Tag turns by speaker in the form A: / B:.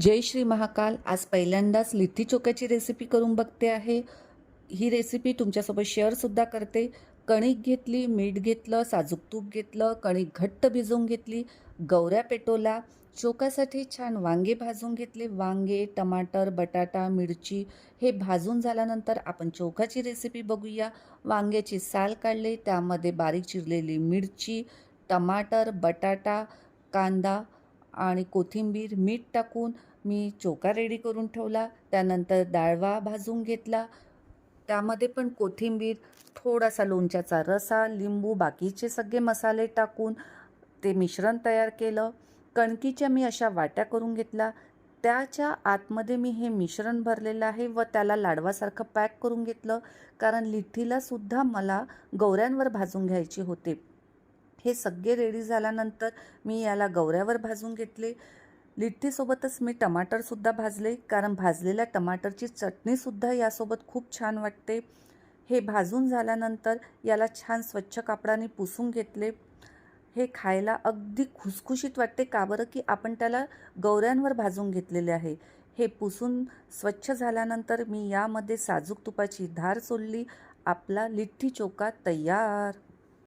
A: जय श्री महाकाल. आज पहिल्यांदाच लिट्टी चोख्याची रेसिपी करून बघते आहे. ही रेसिपी तुमच्यासोबत शेअरसुद्धा करते. कणिक घेतली, मीठ घेतलं, साजूक तूप घेतलं, कणिक घट्ट भिजवून घेतली, गवऱ्या पेटवला. चोखासाठी छान वांगे भाजून घेतले. वांगे, टमाटर, बटाटा, मिरची हे भाजून झाल्यानंतर आपण चोखाची रेसिपी बघूया. वांग्याची साल काढले, त्यामध्ये बारीक चिरलेली मिरची, टमाटर, बटाटा, कांदा आणि कोथिंबीर, मीठ टाकून मी चोखा रेडी करून ठेवला. त्यानंतर डाळवा भाजून घेतला. त्यामध्ये पण कोथिंबीर, थोडासा लोणच्याचा रसा, लिंबू, बाकीचे सगळे मसाले टाकून ते मिश्रण तयार केलं. कणकीच्या मी अशा वाट्या करून घेतल्या. त्याच्या आतमध्ये मी हे मिश्रण भरलेलं आहे व त्याला लाडवासारखं पॅक करून घेतलं, कारण लिट्टीला सुद्धा मला गवऱ्यांवर भाजून घ्यायची होते. हे सगळे रेडी झाल्यानंतर मी याला गवऱ्यावर भाजून घेतले. लिट्टीसोबतच मी टमाटरसुद्धा भाजले, कारण भाजलेल्या टमाटरची चटणीसुद्धा यासोबत खूप छान वाटते. हे भाजून झाल्यानंतर याला छान स्वच्छ कापडाने पुसून घेतले. हे खायला अगदी खुसखुशीत वाटते, का बरं, की आपण त्याला गवऱ्यांवर भाजून घेतलेले आहे. हे पुसून स्वच्छ झाल्यानंतर मी यामध्ये साजूक तुपाची धार सोडली. आपला लिट्टी चोखा तयार.